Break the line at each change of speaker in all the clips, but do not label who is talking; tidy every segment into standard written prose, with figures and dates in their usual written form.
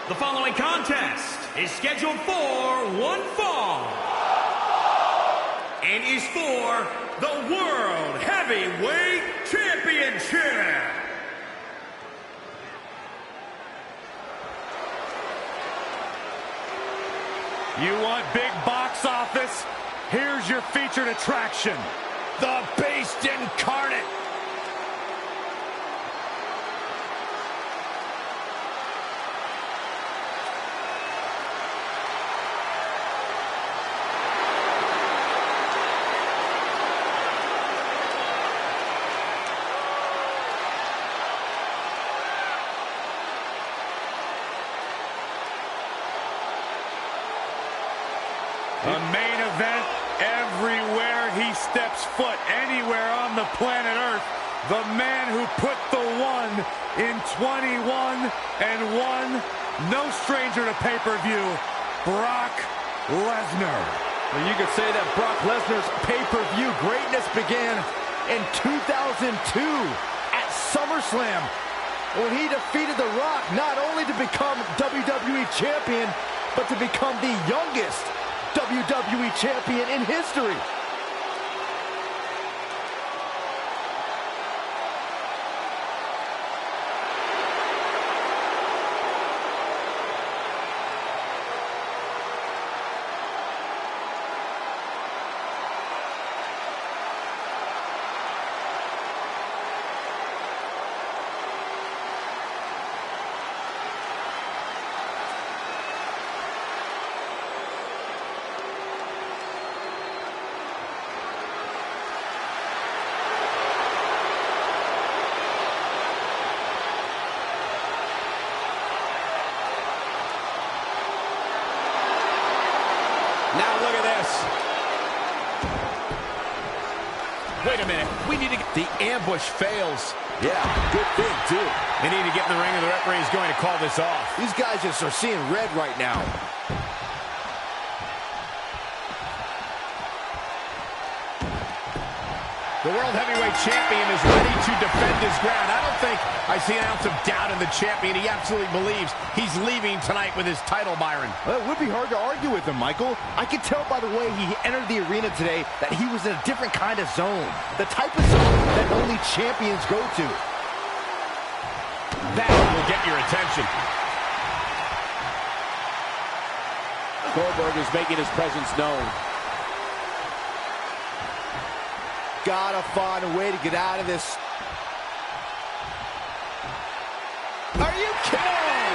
The following contest is scheduled for one fall and is for the World Heavyweight Championship.
You want big box office? Here's your featured attraction, the Beast Incarnate. A main event everywhere he steps foot, anywhere on the planet Earth. The man who put the one in 21 and won, no stranger to pay-per-view, Brock Lesnar.
Well, you could say that Brock Lesnar's pay-per-view greatness began in 2002 at SummerSlam, when he defeated The Rock, not only to become WWE Champion, but to become the youngest WWE Champion in history.
Now look at this. Wait a minute. We need to get... The ambush fails.
Yeah, good thing, too.
They need to get in the ring, and the referee is going to call this off.
These guys just are seeing red right now.
The World Heavyweight Champion is ready to defend his ground. I don't think I see an ounce of doubt in the champion. He absolutely believes he's leaving tonight with his title, Byron.
Well, it would be hard to argue with him, Michael. I could tell by the way he entered the arena today that he was in a different kind of zone. The type of zone that only champions go to.
That will get your attention.
Goldberg is making his presence known.
Gotta find a way to get out of this. Are you kidding me?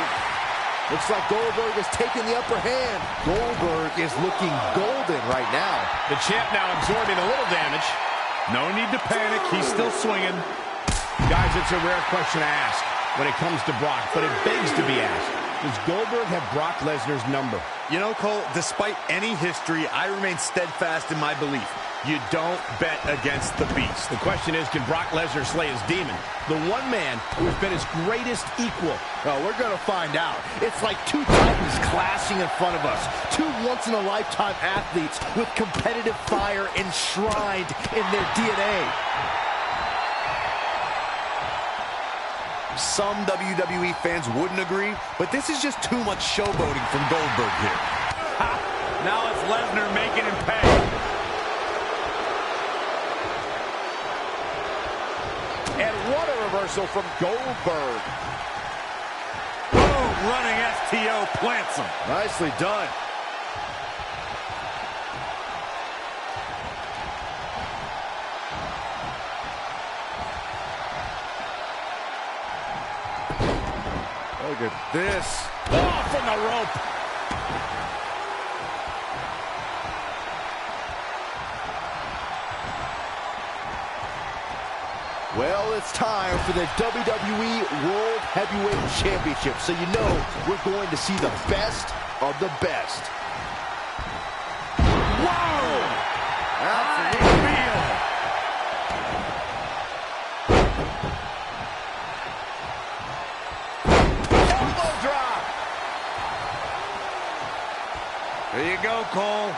Looks like Goldberg is taking the upper hand. Goldberg is looking golden right now.
The champ now absorbing a little damage.
No need to panic. He's still swinging.
Guys, it's a rare question to ask when it comes to Brock, but it begs to be asked. Does Goldberg have Brock Lesnar's number?
You know, Cole, despite any history, I remain steadfast in my belief. You don't bet against the beast.
The question is, can Brock Lesnar slay his demon? The one man who has been his greatest equal.
Well, we're going to find out. It's like two titans clashing in front of us. Two once-in-a-lifetime athletes with competitive fire enshrined in their DNA.
Some WWE fans wouldn't agree, but this is just too much showboating from Goldberg here.
Ha! Now it's Lesnar making him pay.
And what a reversal from Goldberg.
Boom, running STO plants him.
Nicely done. Look at this.
Oh, from the rope.
Well, it's time for the WWE World Heavyweight Championship, so you know we're going to see the best of the best.
Whoa!
That's elbow drop.
There you go, Cole.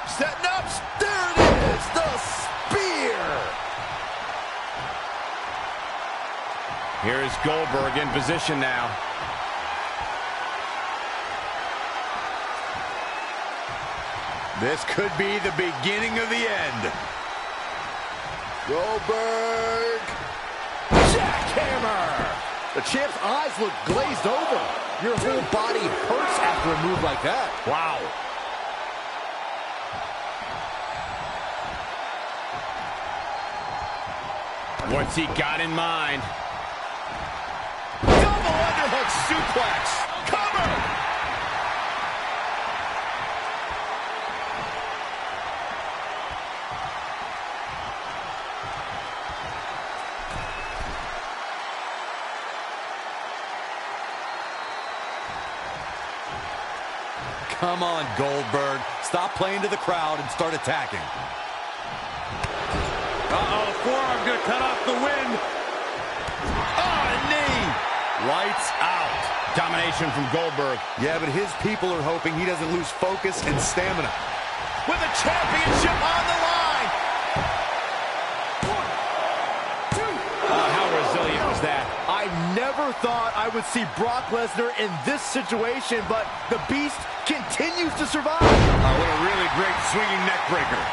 Setting up. There it is. The spear.
Here's Goldberg in position now.
This could be the beginning of the end.
Goldberg. Jackhammer. The champ's eyes look glazed over. Your whole body hurts after a move like that.
Wow. What's he got in mind? Double underhook suplex. Cover.
Come on, Goldberg. Stop playing to the crowd and start attacking.
Uh-oh, forearm gonna cut off the wind.
Oh, a knee. Lights out.
Domination from Goldberg.
Yeah, but his people are hoping he doesn't lose focus and stamina.
With the championship on the line. How resilient was that?
I never thought I would see Brock Lesnar in this situation, but the Beast continues to survive.
What a really great swinging neck breaker.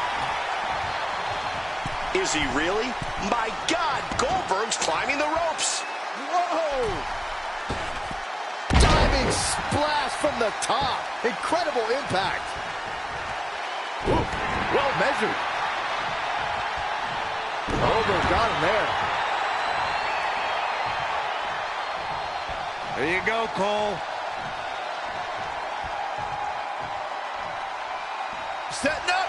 Is he really? My God, Goldberg's climbing the ropes.
Whoa! Diving splash from the top. Incredible impact. Ooh, well measured. Goldberg got him there.
There you go, Cole.
Setting up.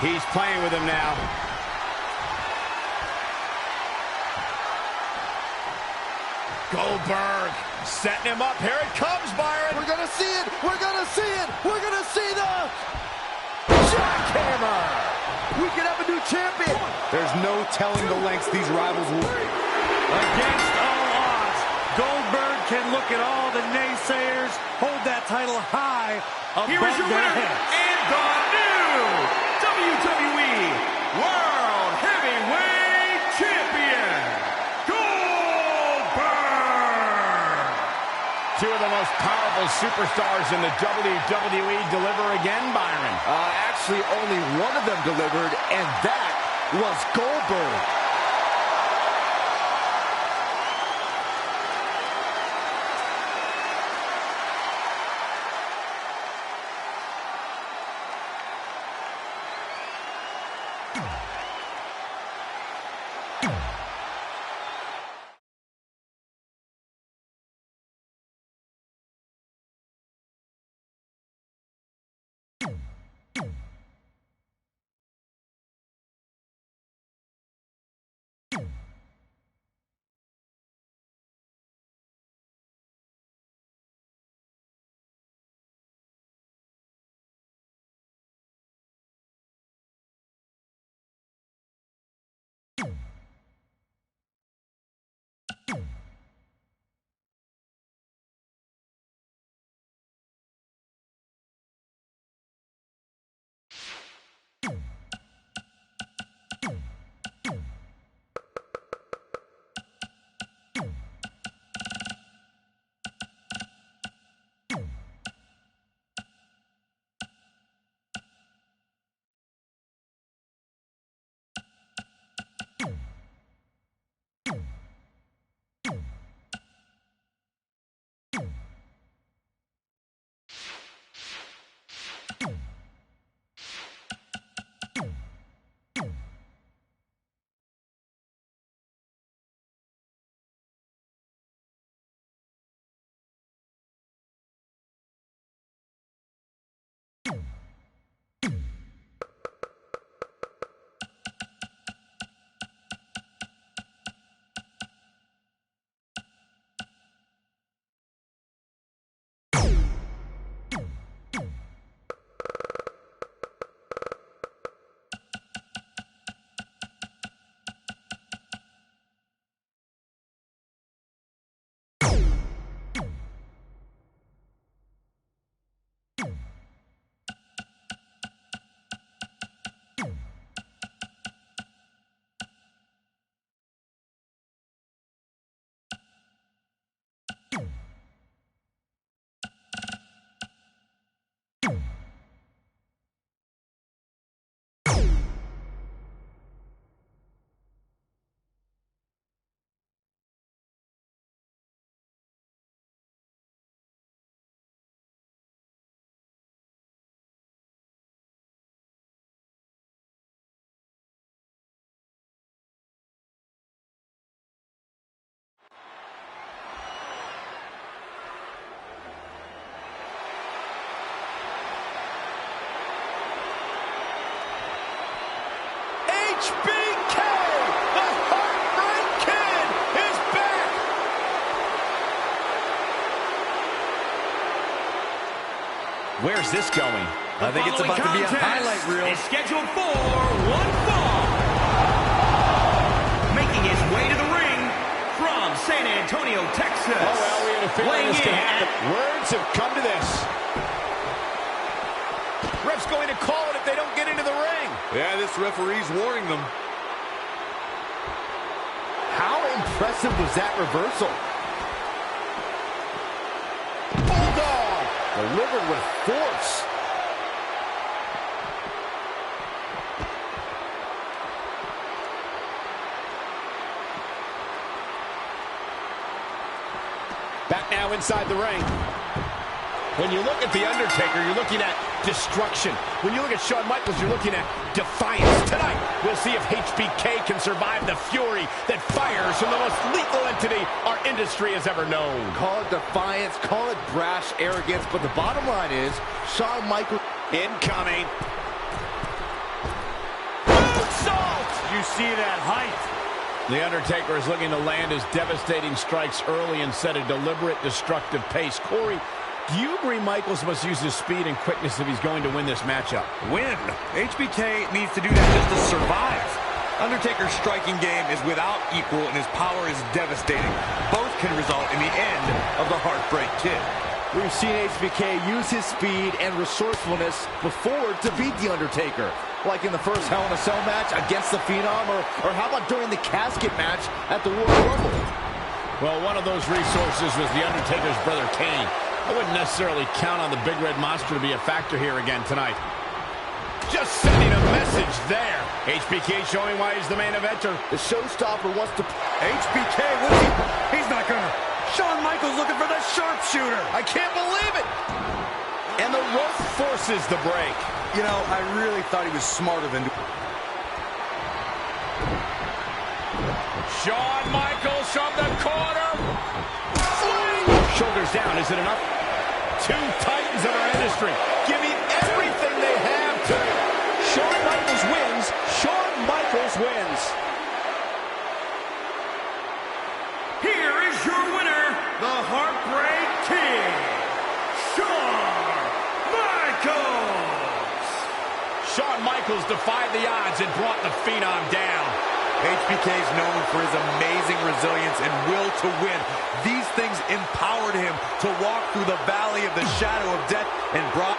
He's playing with him now. Goldberg setting him up. Here it comes, Byron.
We're gonna see it. We're gonna see it. We're gonna see the jackhammer. We could have a new champion.
There's no telling the lengths these rivals will take.
Against all odds, Goldberg can look at all the naysayers, hold that title high above
Here is your
their
winner
heads.
and the new WWE World Heavyweight Champion, Goldberg.
Two of the most powerful superstars in the WWE deliver again, Byron.
Actually, only one of them delivered, and that was Goldberg.
HBK, the Heartbreak Kid, is back.
Where's this going? I think it's about to be a highlight reel.
Is scheduled for one fall. Making his way to the ring from San Antonio, Texas.
Oh, well, we had a feeling this could happen. Words have come to this. Ref's going to call it if they don't get into the ring.
Yeah, this referee's warning them.
How impressive was that reversal?
Bulldog.
Delivered with force.
Back now inside the ring. When you look at The Undertaker, you're looking at destruction. When you look at Shawn Michaels, you're looking at defiance. Tonight, we'll see if HBK can survive the fury that fires from the most lethal entity our industry has ever known.
Call it defiance, call it brash arrogance, but the bottom line is, Shawn Michaels
Incoming.
Moonsault! You see that height?
The Undertaker is looking to land his devastating strikes early and set a deliberate, destructive pace. Corey, do you agree Michaels must use his speed and quickness if he's going to win this matchup?
Win. HBK needs to do that just to survive. Undertaker's striking game is without equal, and his power is devastating. Both can result in the end of the Heartbreak Kid.
We've seen HBK use his speed and resourcefulness before to beat The Undertaker. Like in the first Hell in a Cell match against the Phenom, or how about during the casket match at the Royal Rumble?
Well, one of those resources was The Undertaker's brother Kane. I wouldn't necessarily count on the Big Red Monster to be a factor here again tonight. Just sending a message there. HBK showing why he's the main eventer.
The showstopper wants to...
HBK, what is he? He's not gonna... Shawn Michaels looking for the sharpshooter.
I can't believe it. And the rope forces the break.
You know, I really thought he was smarter than...
Shawn Michaels from the corner. Flying. Shoulders down, is it enough? Two titans of our industry giving everything they have to it. Shawn Michaels wins. Shawn Michaels wins.
Here is your winner, the Heartbreak Kid, Shawn Michaels.
Shawn Michaels defied the odds and brought the Phenom down.
HBK is known for his amazing resilience and will to win. These things empowered him to walk through the valley of the shadow of death and brought...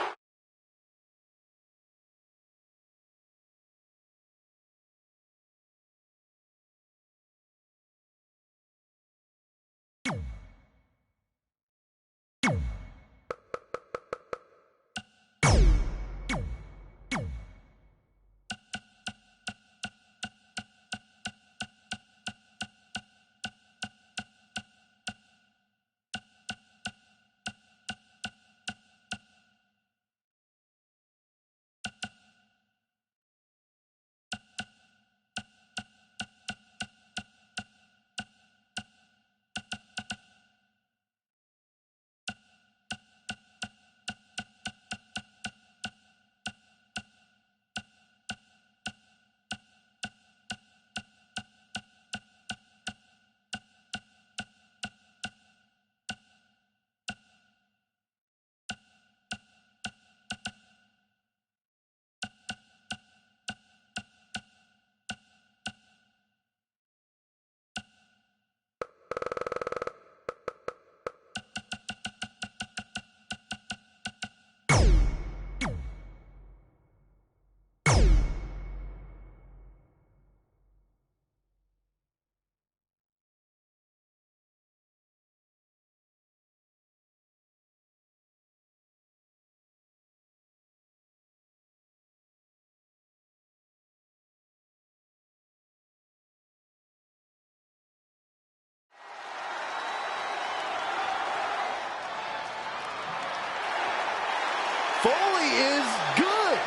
Foley is good.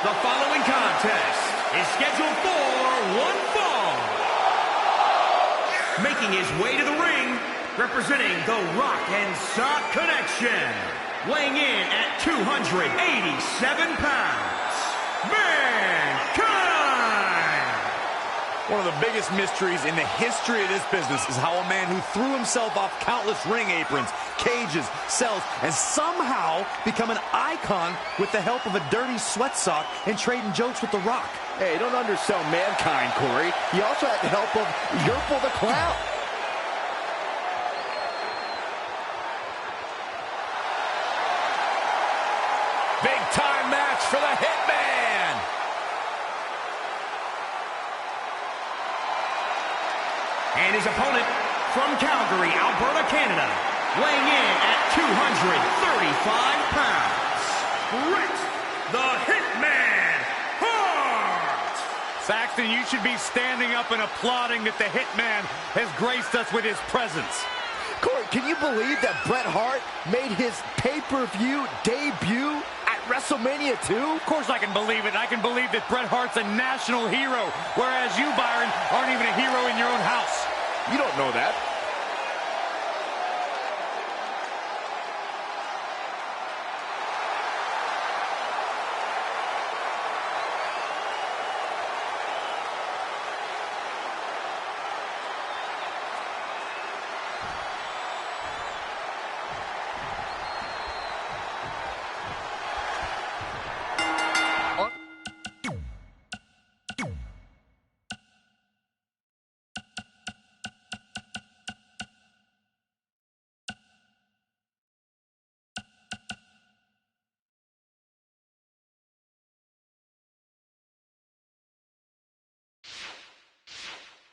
The following contest is scheduled for one fall. Making his way to the ring, representing the Rock and Sock Connection, weighing in at 287 pounds, Mankind!
One of the biggest mysteries in the history of this business is how a man who threw himself off countless ring aprons, cages, cells, and somehow become an icon with the help of a dirty sweat sock and trading jokes with The Rock.
Hey, don't undersell Mankind, Corey. He also had the help of Yerple the Clown.
Big time match for the Hitman.
And his opponent from Calgary, Alberta, Canada, weighing in at 235 pounds, Brett the Hitman Hart!
Saxton, you should be standing up and applauding that the Hitman has graced us with his presence.
Corey, can you believe that Bret Hart made his pay-per-view debut at WrestleMania 2?
Of course I can believe it. I can believe that Bret Hart's a national hero, whereas you, Byron, aren't even a hero in your own house.
You don't know that.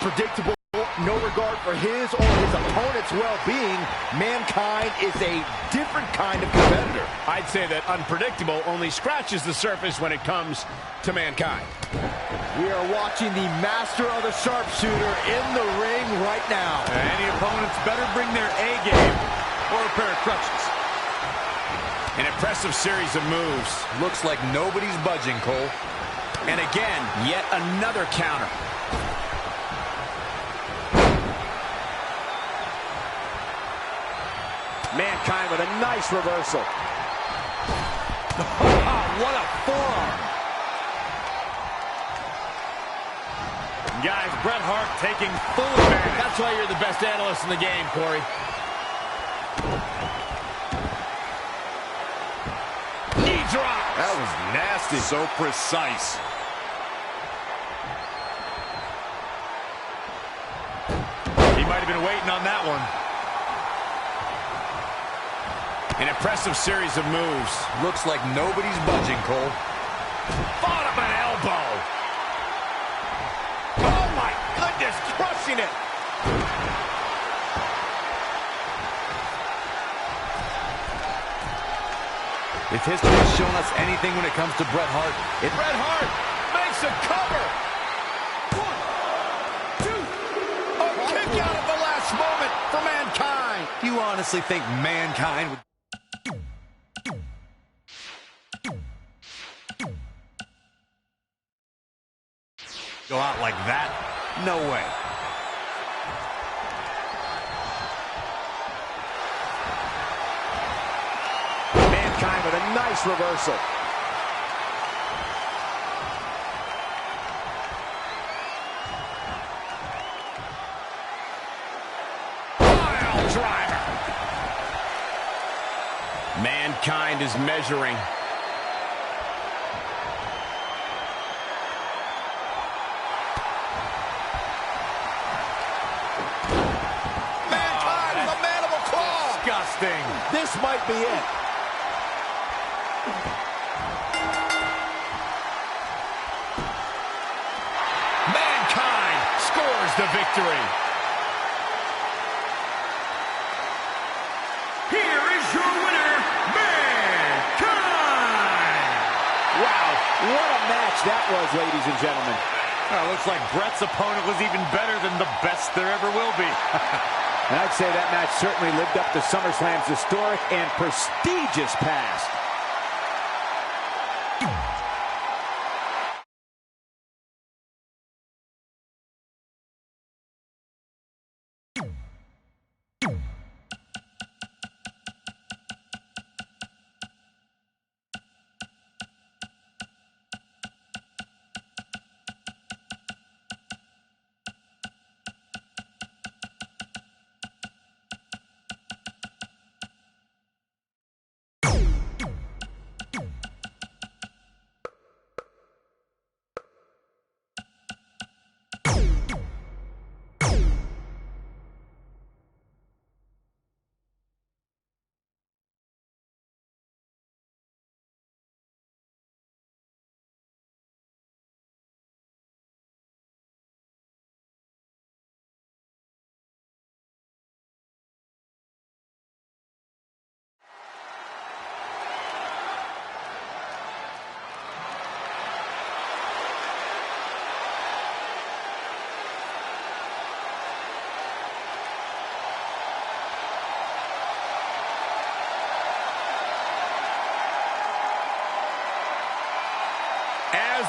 Predictable, no regard for his or his opponent's well-being. Mankind is a different kind of competitor.
I'd say that unpredictable only scratches the surface when it comes to Mankind.
We are watching the master of the sharpshooter in the ring right now.
Any opponents better bring their A game or a pair of crutches.
An impressive series of moves.
Looks like nobody's budging, Cole.
And again, yet another counter.
Mankind with a nice reversal.
What a forearm.
Guys, Bret Hart taking full advantage.
That's why you're the best analyst in the game, Corey. Knee drop.
That was nasty. So precise.
He might have been waiting on that one.
An impressive series of moves.
Looks like nobody's budging, Cole.
Fought up an elbow. Oh my goodness, crushing it.
If history has shown us anything when it comes to Bret Hart,
Bret Hart makes a cover. 1, 2. A kick out at the last moment for Mankind.
Do you honestly think Mankind would go out like that? No way.
Mankind with a nice reversal.
Pile driver. Mankind is measuring.
Disgusting.
This might be it.
Mankind scores the victory.
Here is your winner, Mankind!
Wow, what a match that was, ladies and gentlemen.
Looks like Bret's opponent was even better than the best there ever will be.
And I'd say that match certainly lived up to SummerSlam's historic and prestigious past.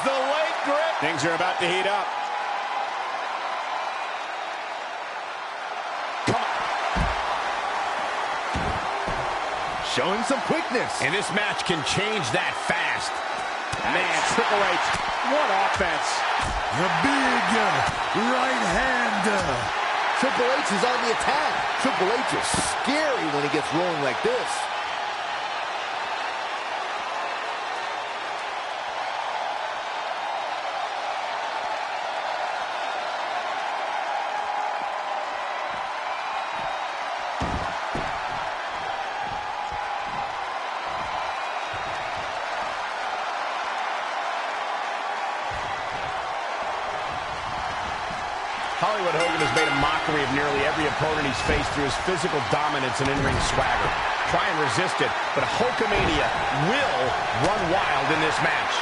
the leg grip. Things are about to heat up.
Showing some quickness.
And this match can change that fast. Man, Triple H, what offense.
The big right hand.
Triple H is on the attack. Triple H is scary when he gets rolling like this.
Hollywood Hogan has made a mockery of nearly every opponent he's faced through his physical dominance and in-ring swagger. Try and resist it, but Hulkamania will run wild in this match.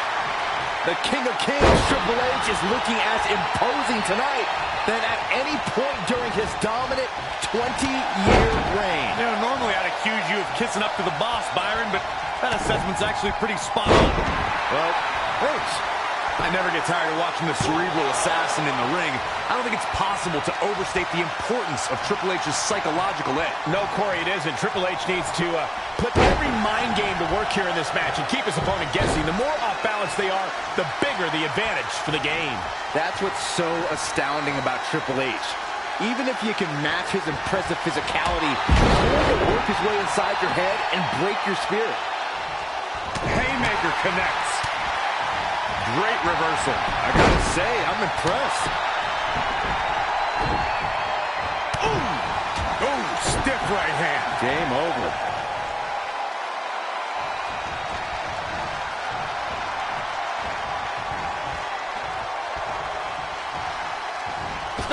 The King of Kings, Triple H, is looking as imposing tonight than at any point during his dominant 20-year reign.
You know, normally I'd accuse you of kissing up to the boss, Byron, but that assessment's actually pretty spot on. Well, thanks. I never get tired of watching the cerebral assassin in the ring. I don't think it's possible to overstate the importance of Triple H's psychological edge.
No, Corey, it isn't. Triple H needs to put every mind game to work here in this match and keep his opponent guessing. The more off balance they are, the bigger the advantage for the game.
That's what's so astounding about Triple H. Even if you can match his impressive physicality, he's going to work his way inside your head and break your spirit.
Haymaker connects.
Great reversal. I gotta say, I'm impressed.
Oh, stiff right hand.
Game over.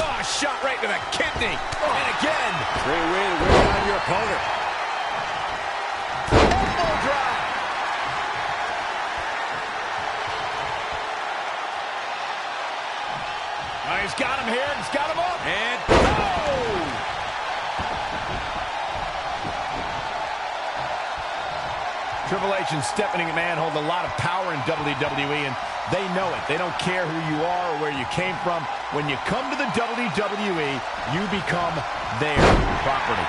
Oh, shot right to the kidney. And again.
Great way to wear down your opponent. Elbow drop.
Oh, he's got him here. He's got him up.
And
Triple H and Stephanie McMahon hold a lot of power in WWE, and they know it. They don't care who you are or where you came from. When you come to the WWE, you become their property.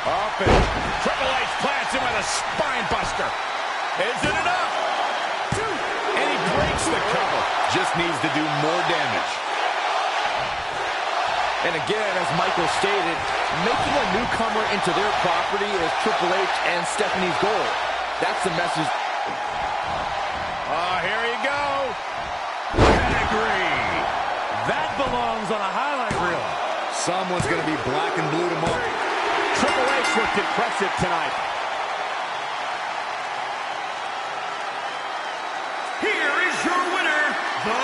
Up and
Triple H plants him with a spine buster. Is it enough? And he breaks the cover.
just needs to do more damage.
And again, as Michael stated, making a newcomer into their property is Triple H and Stephanie's goal. That's the message.
Oh, here you go.
Pedigree. That belongs on a highlight reel.
Someone's going to be black and blue tomorrow.
Triple H looked impressive tonight.
Here is your winner, the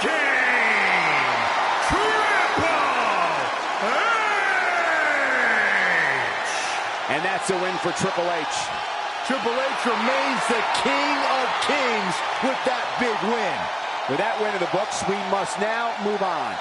King, Triple H!
And that's a win for Triple H.
Triple H remains the King of Kings with that big win.
With that win in the books, we must now move on.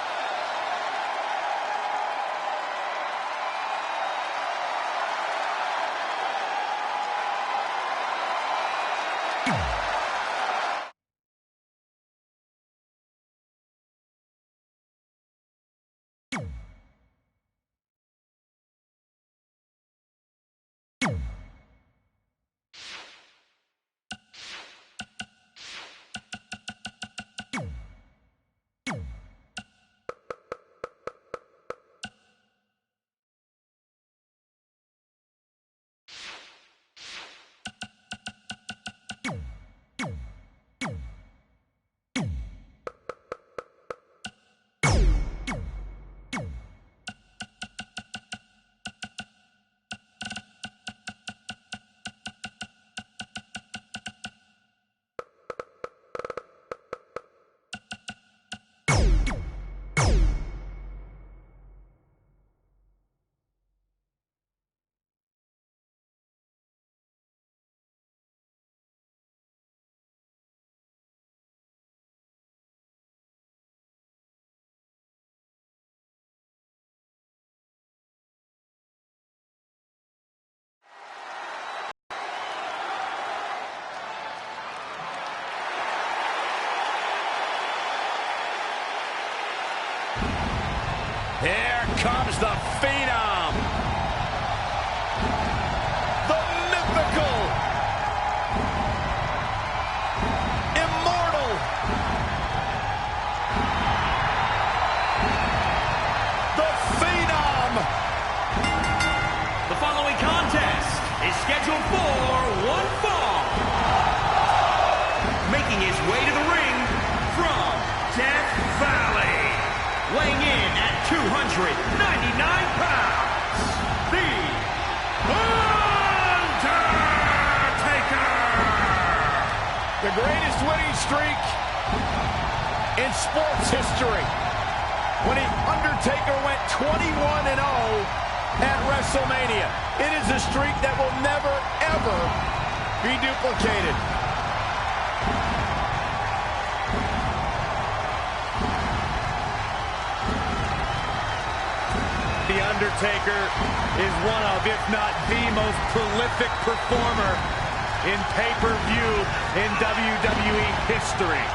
is scheduled for one fall. Making his way to the ring from Death Valley, weighing in at 299 pounds, the Undertaker!
The greatest winning streak in sports history. When the Undertaker went 21-0 at WrestleMania. It is a streak that will never, ever be duplicated.
The Undertaker is one of, if not the most prolific performer in pay-per-view in WWE history.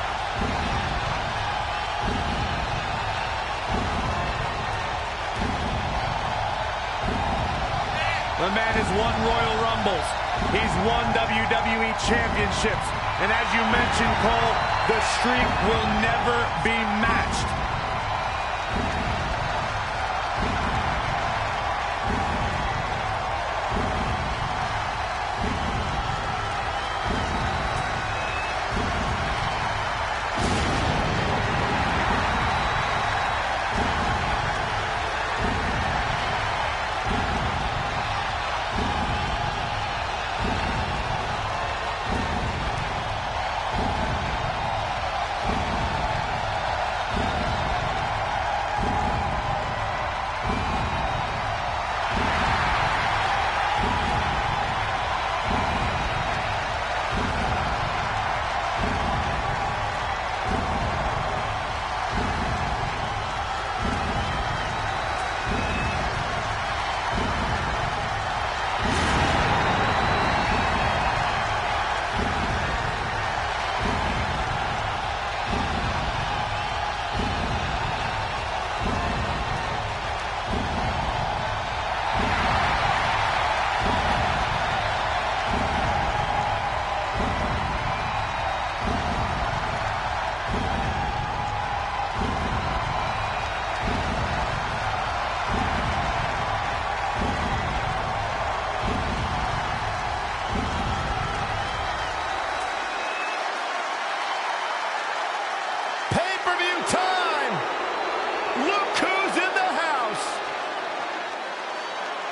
The man has won Royal Rumbles. He's won WWE Championships. And as you mentioned, Cole, the streak will never be matched.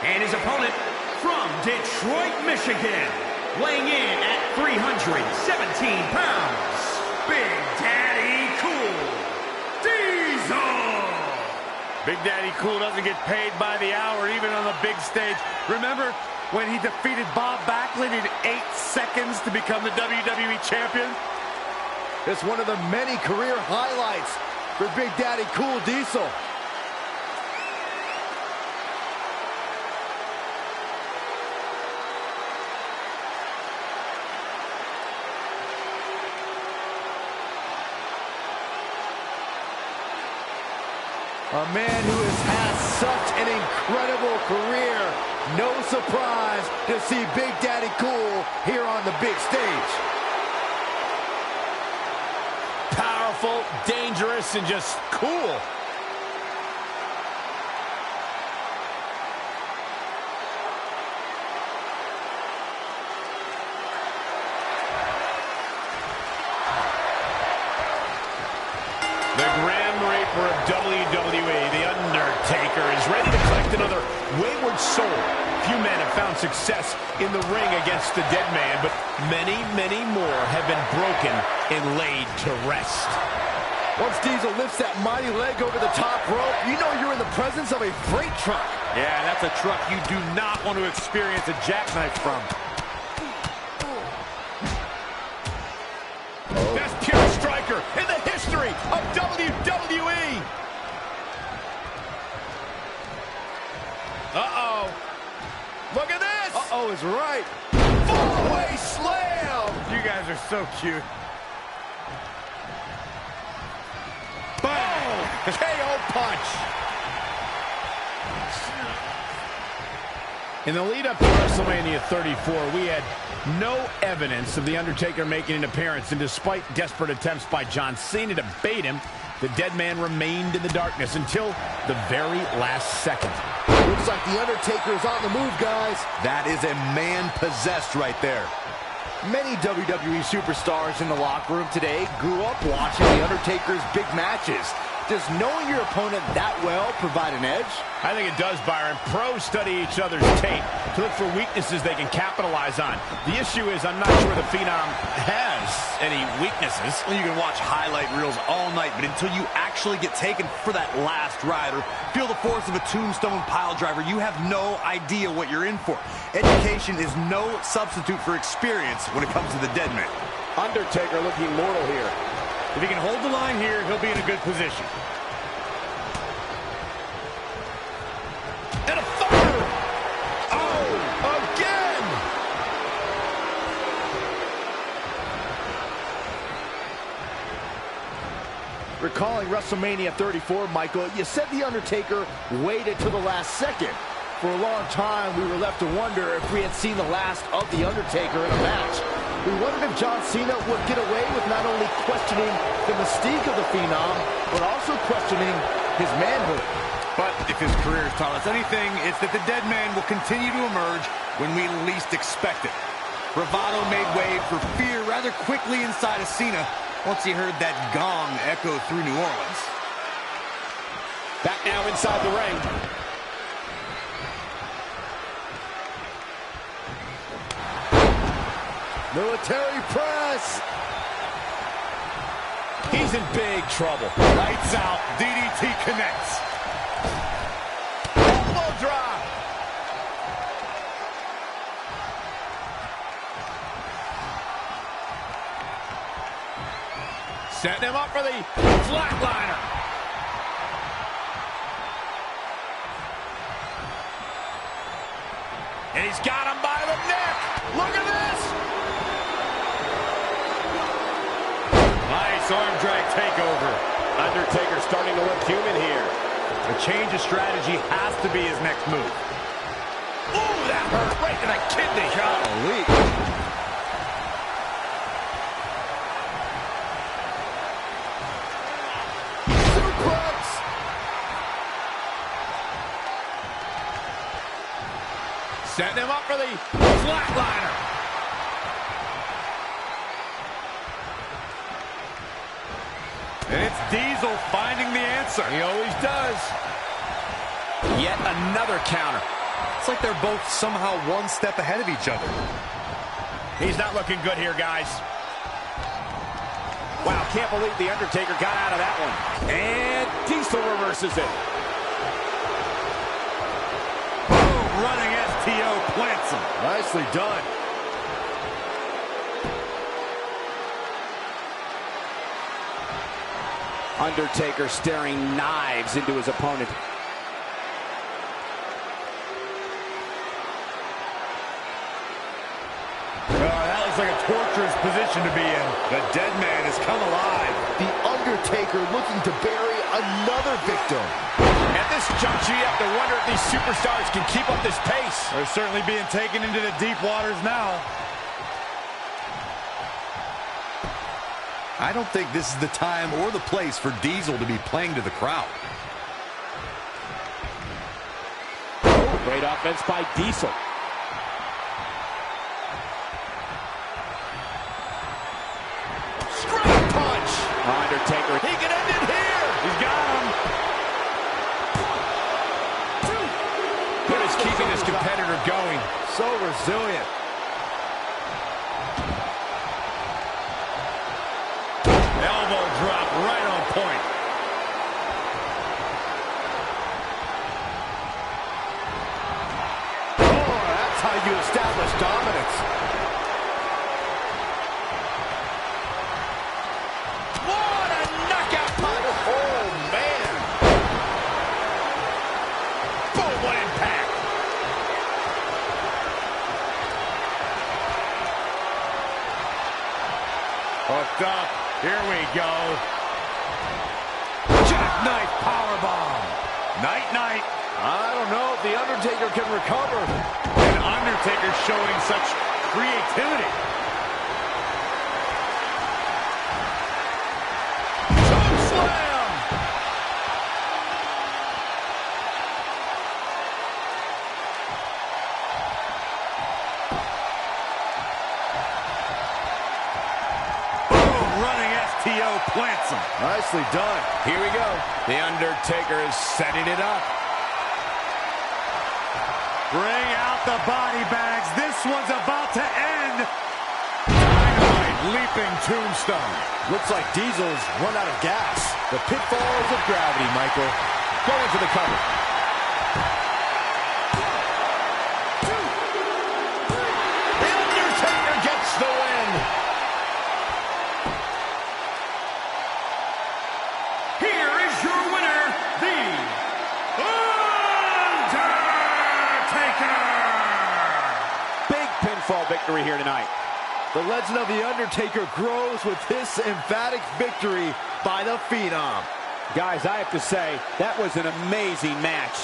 And his opponent from Detroit, Michigan, weighing in at 317 pounds, Big Daddy Cool Diesel.
Big Daddy Cool doesn't get paid by the hour, even on the big stage. Remember when he defeated Bob Backlund in 8 seconds to become the WWE Champion?
It's one of the many career highlights for Big Daddy Cool Diesel. A man who has had such an incredible career. No surprise to see Big Daddy Cool here on the big stage.
Powerful, dangerous, and just cool. The Grim Reaper of WWE, The Undertaker, is ready to collect another wayward soul. Few men have found success in the ring against the dead man, but many, many more have been broken and laid to rest.
Once Diesel lifts that mighty leg over the top rope, you know you're in the presence of a freight truck.
Yeah, that's a truck you do not want to experience a jackknife from.
Best pure striker in the history of WWE. Uh-oh. Look at this.
Uh-oh is right.
Fallaway slam.
You guys are so cute.
Boom. KO punch. In the lead-up to WrestleMania 34, we had no evidence of The Undertaker making an appearance, and despite desperate attempts by John Cena to bait him, the dead man remained in the darkness until the very last second.
Looks like The Undertaker is on the move, guys.
That is a man possessed right there.
Many WWE superstars in the locker room today grew up watching The Undertaker's big matches. Does knowing your opponent that well provide an edge?
I think it does, Byron. Pros study each other's tape to look for weaknesses they can capitalize on. The issue is I'm not sure the Phenom has any weaknesses.
Well, you can watch highlight reels all night, but until you actually get taken for that last ride or feel the force of a tombstone pile driver, you have no idea what you're in for. Education is no substitute for experience when it comes to the dead man.
Undertaker looking mortal here.
If he can hold the line here, he'll be in a good position.
And a fire! Oh, again!
Recalling WrestleMania 34, Michael, you said The Undertaker waited till the last second. For a long time, we were left to wonder if we had seen the last of The Undertaker in a match. We wondered if John Cena would get away with not only questioning the mystique of the Phenom, but also questioning his manhood.
But if his career has taught us anything, it's that the dead man will continue to emerge when we least expect it. Bravado made way for fear rather quickly inside of Cena once he heard that gong echo through New Orleans.
Back now inside the ring.
Military press.
He's in big trouble.
Lights out. DDT connects.
Elbow drop. Setting him up for the flatliner. And he's got him by the neck. Look at this.
Nice arm drag takeover.
Undertaker starting to look human here.
A change of strategy has to be his next move.
Ooh, that hurt right to the kidney.
Golly.
Suplex.
Setting him up for the flatliner.
And it's Diesel finding the answer.
He always does. Yet another counter.
It's like they're both somehow one step ahead of each other.
He's not looking good here, guys. Wow, can't believe The Undertaker got out of that one. And Diesel reverses it.
Boom, running STO plants him.
Nicely done.
Undertaker staring knives into his opponent.
That looks like a torturous position to be in. The dead man has come alive.
The Undertaker looking to bury another victim.
At this juncture, you have to wonder if these superstars can keep up this pace.
They're certainly being taken into the deep waters now.
I don't think this is the time or the place for Diesel to be playing to the crowd.
Great offense by Diesel.
Straight punch.
Undertaker.
He can end it here.
He's got him.
Good as keeping his competitor going.
So resilient.
Elbow drop right on point.
Oh, that's how you establish dominance.
What a knockout punch.
Oh, man.
Boom, what impact.
Hooked up. Here we go. Jackknife powerbomb. Night-night.
I don't know if The Undertaker can recover.
And Undertaker showing such creativity.
Choke slam.
plants him.
Nicely done.
Here we go. The Undertaker is setting it up.
Bring out the body bags. This one's about to end. Dynamite leaping tombstone.
Looks like Diesel's run out of gas. The pitfalls of gravity, Michael.
Going for the cover. The Undertaker gets the win.
Here is your winner, the Undertaker!
Big pinfall victory here tonight.
The legend of The Undertaker grows with this emphatic victory by the Phenom.
Guys, I have to say, that was an amazing match.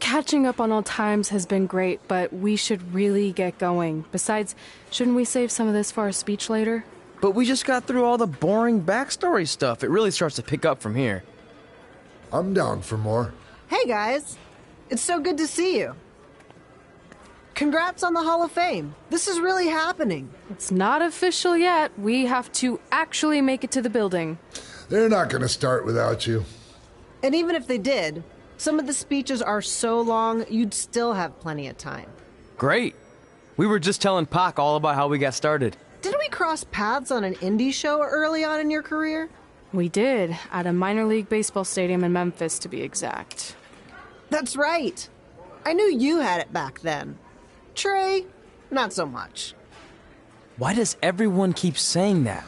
Catching up on old times has been great, but we should really get going. Besides, shouldn't we save some of this for our speech later?
But we just got through all the boring backstory stuff. It really starts to pick up from here.
I'm down for more.
Hey guys, it's so good to see you. Congrats on the Hall of Fame. This is really happening.
It's not official yet. We have to actually make it to the building.
They're not going to start without you.
And even if they did, some of the speeches are so long, you'd still have plenty of time.
Great. We were just telling Pac all about how we got started.
Didn't we cross paths on an indie show early on in your career?
We did, at a minor league baseball stadium in Memphis, to be exact.
That's right. I knew you had it back then. Trey, not so much.
Why does everyone keep saying that?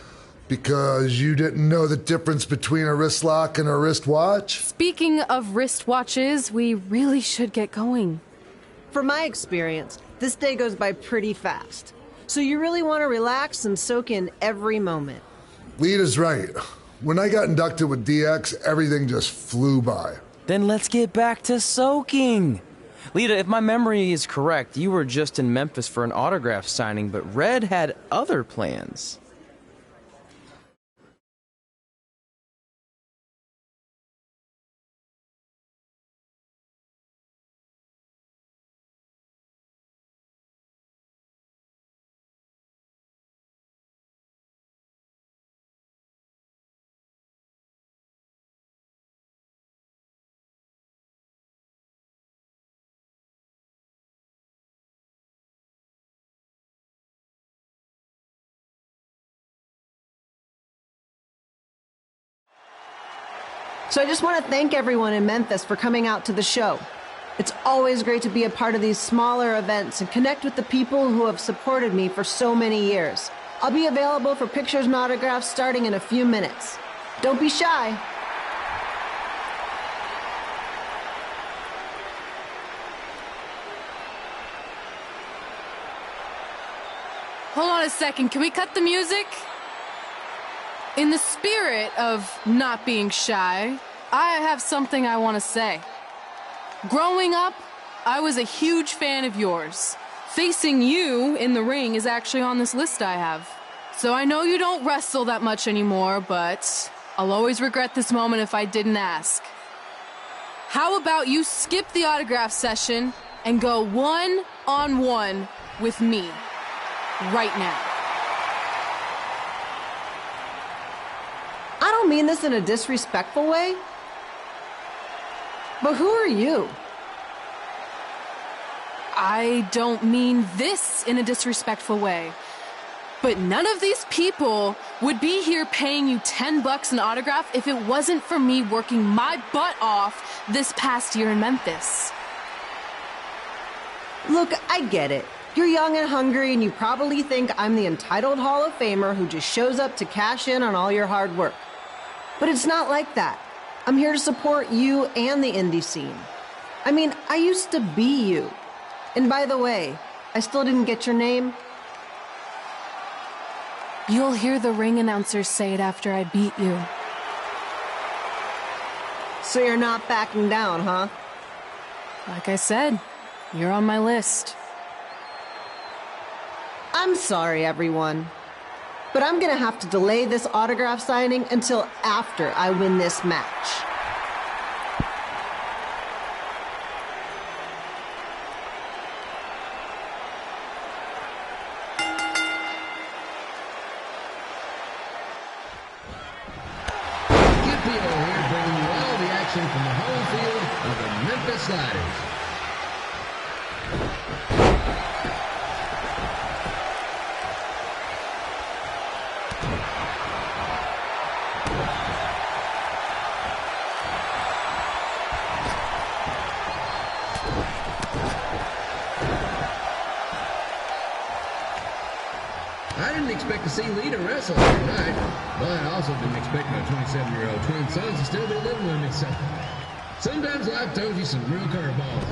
Because you didn't know the difference between a wrist lock and a wristwatch?
Speaking of wristwatches, we really should get going.
From my experience, this day goes by pretty fast. So you really want to relax and soak in every moment.
Lita's right. When I got inducted with DX, everything just flew by.
Then let's get back to soaking. Lita, if my memory is correct, you were just in Memphis for an autograph signing, but Red had other plans.
So I just want to thank everyone in Memphis for coming out to the show. It's always great to be a part of these smaller events and connect with the people who have supported me for so many years. I'll be available for pictures and autographs starting in a few minutes. Don't be shy.
Hold on a second, can we cut the music? In the spirit of not being shy, I have something I want to say. Growing up, I was a huge fan of yours. Facing you in the ring is actually on this list I have. So I know you don't wrestle that much anymore, but I'll always regret this moment if I didn't ask. How about you skip the autograph session and go one-on-one with me right now?
I don't mean this in a disrespectful way, but who are you?
I don't mean this in a disrespectful way, but none of these people would be here paying you $10 an autograph if it wasn't for me working my butt off this past year in Memphis.
Look, I get it. You're young and hungry, and you probably think I'm the entitled Hall of Famer who just shows up to cash in on all your hard work. But it's not like that. I'm here to support you and the indie scene. I mean, I used to be you. And by the way, I still didn't get your name.
You'll hear the ring announcer say it after I beat you.
So you're not backing down, huh?
Like I said, you're on my list.
I'm sorry, everyone. But I'm gonna have to delay this autograph signing until after I win this match.
Here bringing you all the action from the home field of the Memphis Sliders. I didn't expect to see Lita wrestle tonight, but I also didn't expect my 27-year-old twin sons to still be living with me, so sometimes life throws you some real curveballs.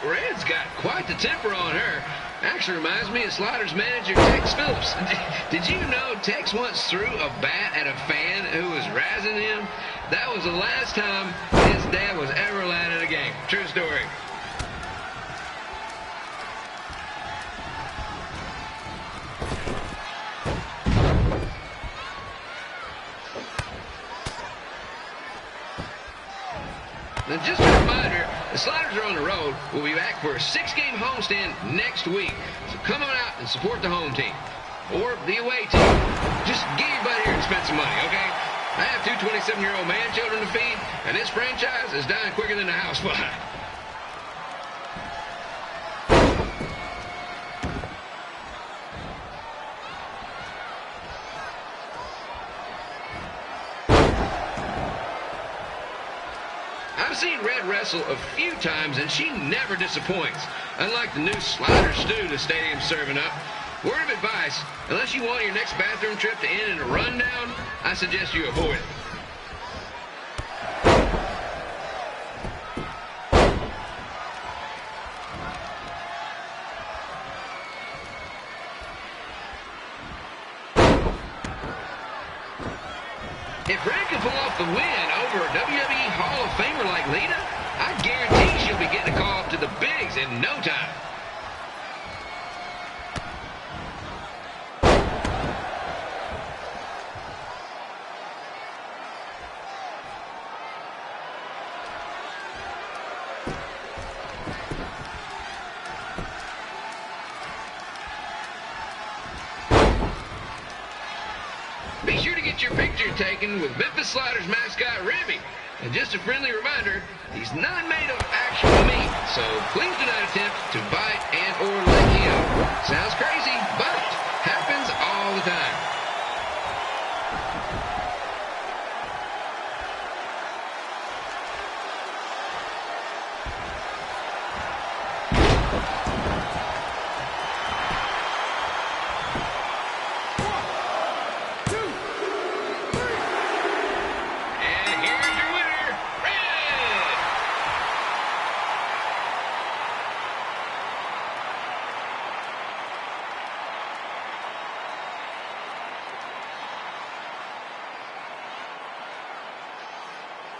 Red's got quite the temper on her. Actually reminds me of Sliders manager Tex Phillips. Did you know Tex once threw a bat at a fan who was razzing him? That was the last time his dad was ever allowed at a game. True story. Now, just a reminder, the Sliders are on the road. We'll be back for a 6-game homestand next week. So come on out and support the home team. Or the away team. Just get your butt here and spend some money, okay? I have 2 27-year-old man children to feed, and this franchise is dying quicker than the house fly. I've seen Red wrestle a few times, and she never disappoints. Unlike the new Slider stew the stadium's serving up. Word of advice, unless you want your next bathroom trip to end in a rundown, I suggest you avoid it. If Red can pull off the win over a WWE Hall of Famer like Lita, I guarantee she'll be getting a call up to the bigs in no time. Be sure to get get your picture taken with Memphis Sliders mascot Ribby. And just a friendly reminder, he's not made of actual meat, so please do not attempt to bite and or lick him. Sounds crazy, but happens all the time.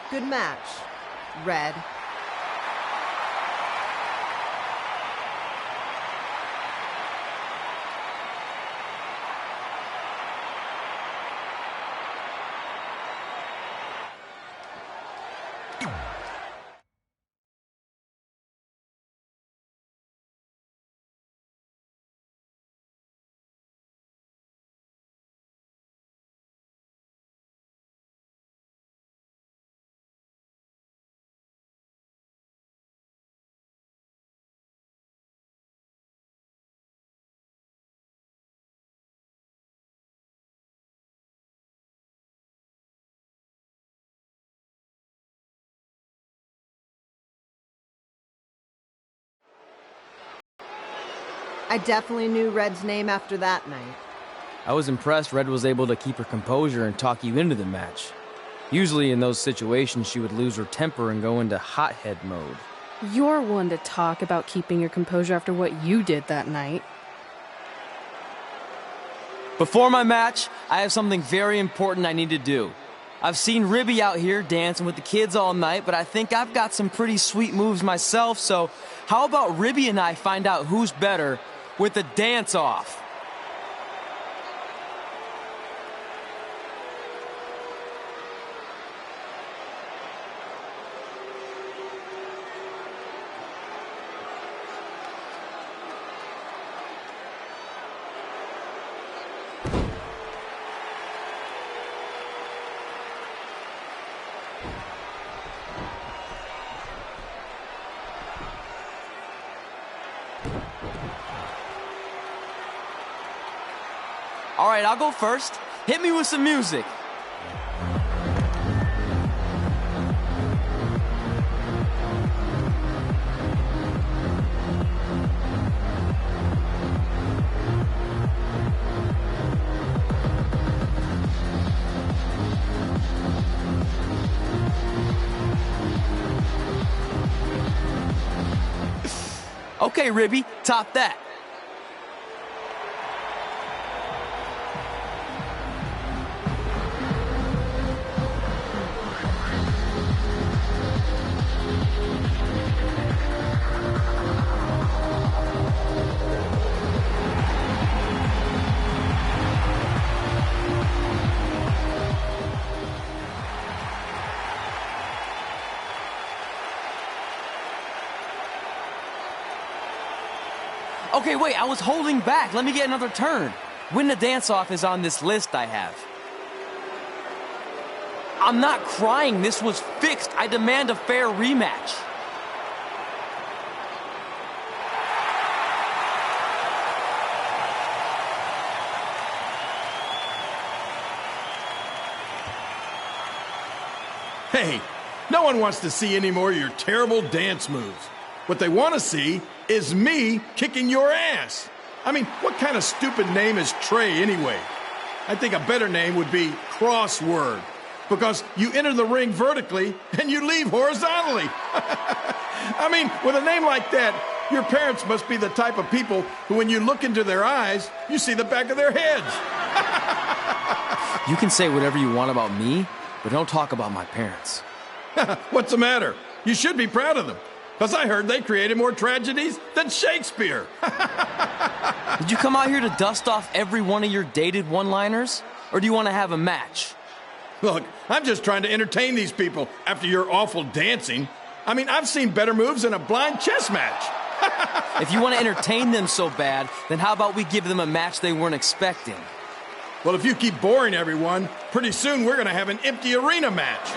Good match, Red. I definitely knew Red's name after that night.
I was impressed Red was able to keep her composure and talk you into the match. Usually in those situations, she would lose her temper and go into hothead mode.
You're one to talk about keeping your composure after what you did that night.
Before my match, I have something very important I need to do. I've seen Ribby out here dancing with the kids all night, but I think I've got some pretty sweet moves myself, so how about Ribby and I find out who's better with the dance-off? All right, I'll go first. Hit me with some music. Okay, Ribby, top that. Okay, wait, I was holding back. Let me get another turn. Win the dance-off is on this list I have. I'm not crying. This was fixed. I demand a fair rematch.
Hey, no one wants to see any more of your terrible dance moves. What they want to see is me kicking your ass. I mean, what kind of stupid name is Trey anyway? I think a better name would be Crossword, because you enter the ring vertically and you leave horizontally. I mean, with a name like that, your parents must be the type of people who, when you look into their eyes, you see the back of their heads.
You can say whatever you want about me, but don't talk about my parents.
What's the matter? You should be proud of them. Because I heard they created more tragedies than Shakespeare.
Did you come out here to dust off every one of your dated one-liners? Or do you want to have a match?
Look, I'm just trying to entertain these people after your awful dancing. I mean, I've seen better moves in a blind chess match.
If you want to entertain them so bad, then how about we give them a match they weren't expecting?
Well, if you keep boring everyone, pretty soon we're going to have an empty arena match.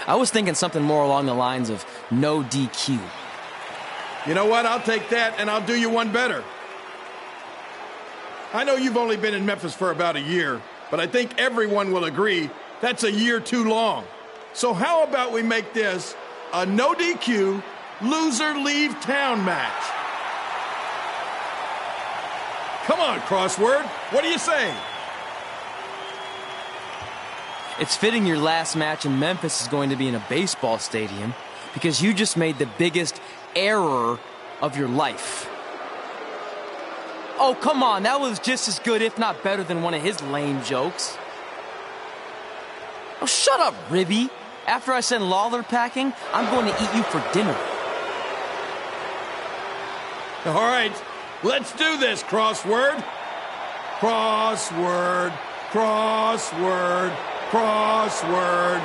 I was thinking something more along the lines of no DQ.
You know what? I'll take that, and I'll do you one better. I know you've only been in Memphis for about a year, but I think everyone will agree that's a year too long. So how about we make this a no DQ, loser leave town match? Come on, Crossword. What do you say?
It's fitting your last match in Memphis is going to be in a baseball stadium because you just made the biggest error of your life. Oh, come on. That was just as good, if not better, than one of his lame jokes. Oh, shut up, Ribby. After I send Lawler packing, I'm going to eat you for dinner.
All right, let's do this, Crossword. Crossword, crossword, crossword.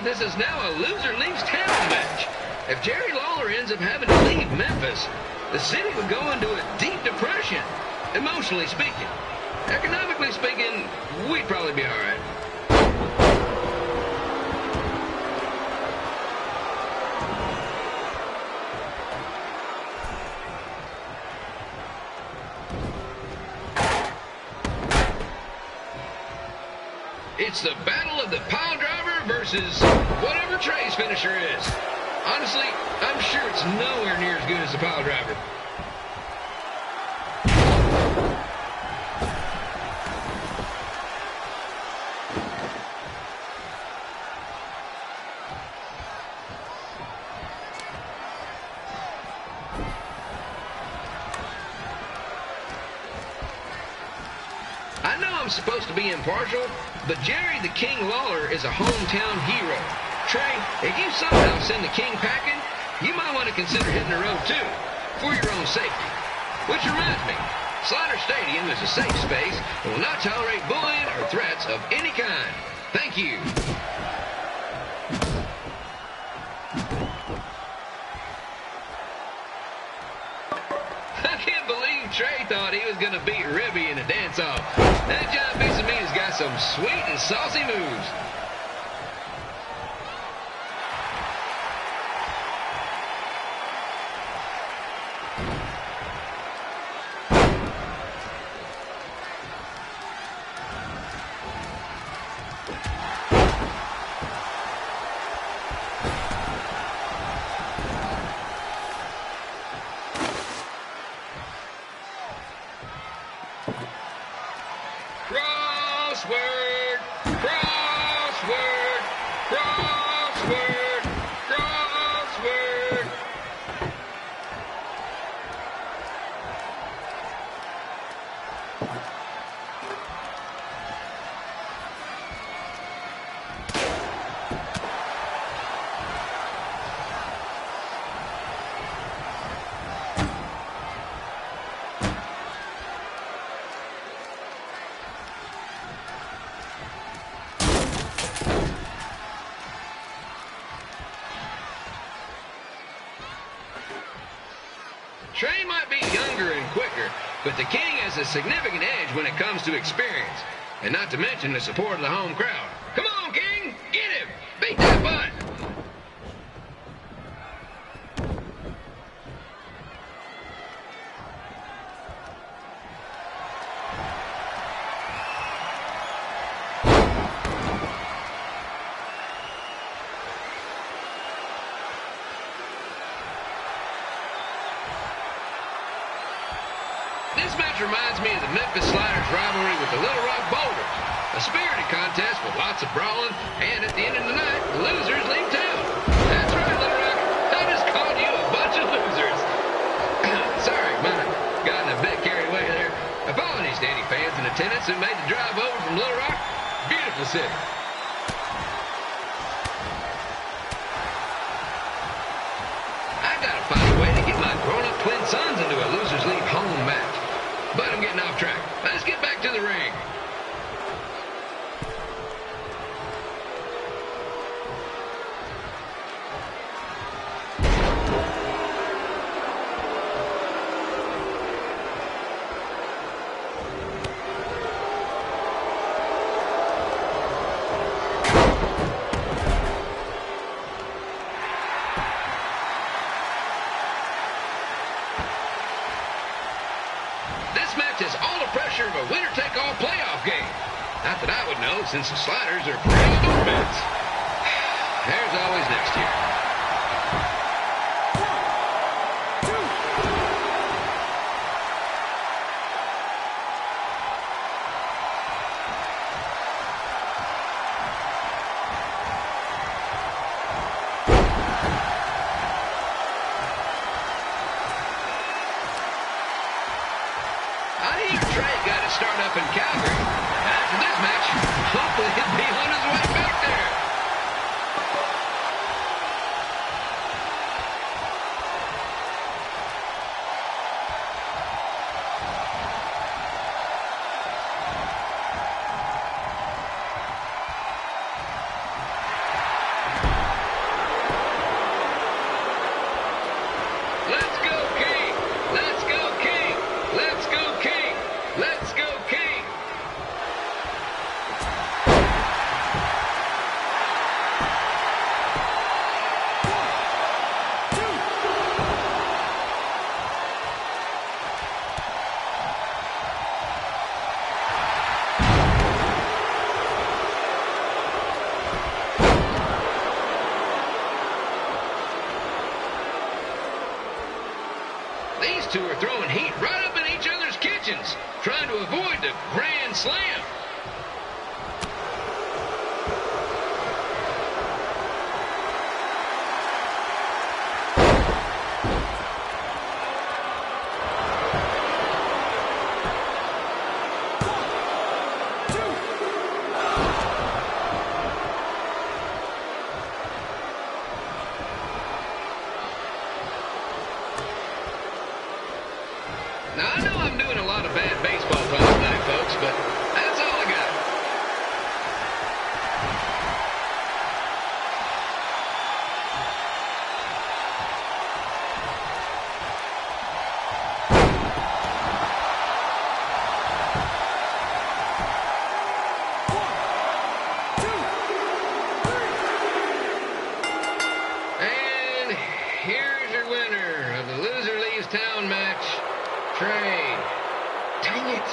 This is now a loser leaves town match. If Jerry Lawler ends up having to leave Memphis, the city would go into a deep depression, emotionally speaking. Economically speaking, we'd probably be all right. It's the battle of the pile driver versus whatever Trey's finisher is. Honestly, I'm sure it's nowhere near as good as the pile driver. I know I'm supposed to be impartial, but Jerry the King Lawler is a hometown hero. Trey, if you somehow send the King packing, you might want to consider hitting the road too, for your own safety. Which reminds me, Slaughter Stadium is a safe space and will not tolerate bullying or threats of any kind. Thank you. I can't believe Trey thought he was going to beat Ribby in a dance-off. That giant piece of meat has got some sweet and saucy moves. Crossword, crossword, crossword, crossword. Trey might be younger and quicker, but the King has a significant edge when it comes to experience, and not to mention the support of the home crowd. Come on, King! Get him! Beat that butt! This match reminds me of the Memphis Sliders rivalry with the Little Rock Boulders. A spirited contest with lots of brawling, and at the end of the night, the losers leave town. That's right, Little Rock. I just called you a bunch of losers. Sorry, might have gotten a bit carried away there. Apologies to any fans in attendance who made the drive over from Little Rock. Beautiful city. I gotta find a way to get my grown-up twin sons into a losers leave home match. But I'm getting off track. Let's get back to the ring. A winner-take-all playoff game. Not that I would know, since the Sliders are perennial doormats. There's always next year. Start up in Calgary. After this match, hopefully he'll be on his way back there. Let's go, King! Let's go, King! Let's go, King! Let's go, King! These two are throwing heat right up in each other's kitchens, trying to avoid the Grand Slam. Now, I know I'm doing a lot of bad baseball talk tonight, folks, but that's all I got. And here's your winner of the Loser Leaves Town match. Trey. Dang it.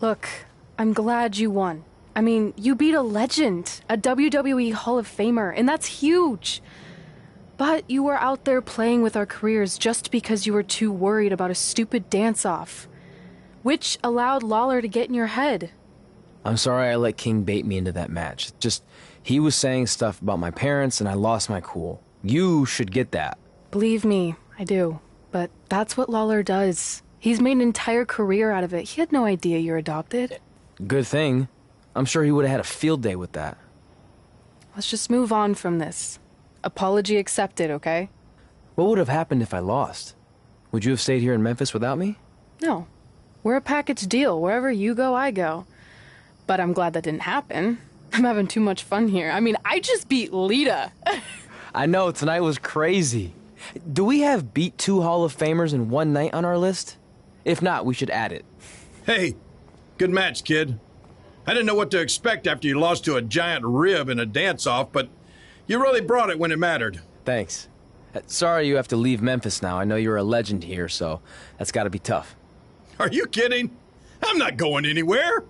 Look, I'm glad you won. I mean, you beat a legend, a WWE Hall of Famer, and that's huge. But you were out there playing with our careers just because you were too worried about a stupid dance-off, which allowed Lawler to get in your head.
I'm sorry I let King bait me into that match. Just, he was saying stuff about my parents and I lost my cool. You should get that.
Believe me, I do. But that's what Lawler does. He's made an entire career out of it. He had no idea you're adopted.
Good thing. I'm sure he would have had a field day with that.
Let's just move on from this. Apology accepted, okay?
What would have happened if I lost? Would you have stayed here in Memphis without me?
No. We're a package deal. Wherever you go, I go. But I'm glad that didn't happen. I'm having too much fun here. I mean, I just beat Lita.
I know, tonight was crazy. Do we have beat 2 Hall of Famers in one night on our list? If not, we should add it.
Hey, good match, kid. I didn't know what to expect after you lost to a giant rib in a dance-off, but you really brought it when it mattered.
Thanks. Sorry you have to leave Memphis now. I know you're a legend here, so that's got to be tough.
Are you kidding? I'm not going anywhere.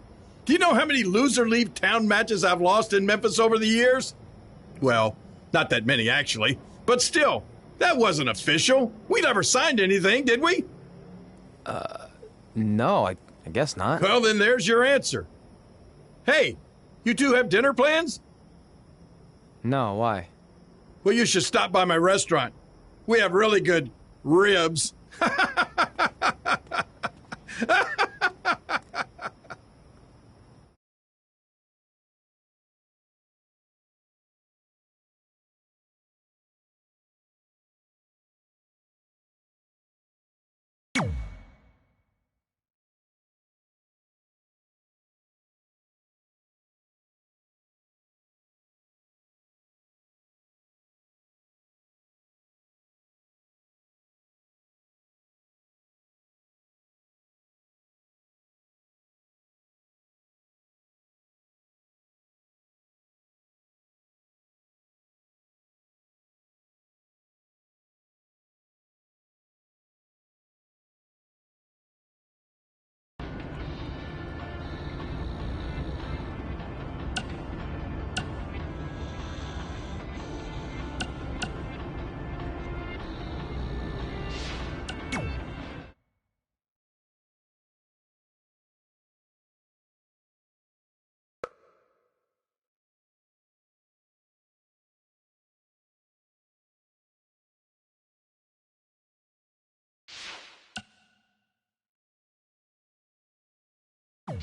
Do you know how many loser leave town matches I've lost in Memphis over the years? Well, not that many, actually. But still, that wasn't official. We never signed anything, did we?
No, I guess not.
Well, then there's your answer. Hey, you two have dinner plans?
No, why?
Well, you should stop by my restaurant. We have really good ribs.
You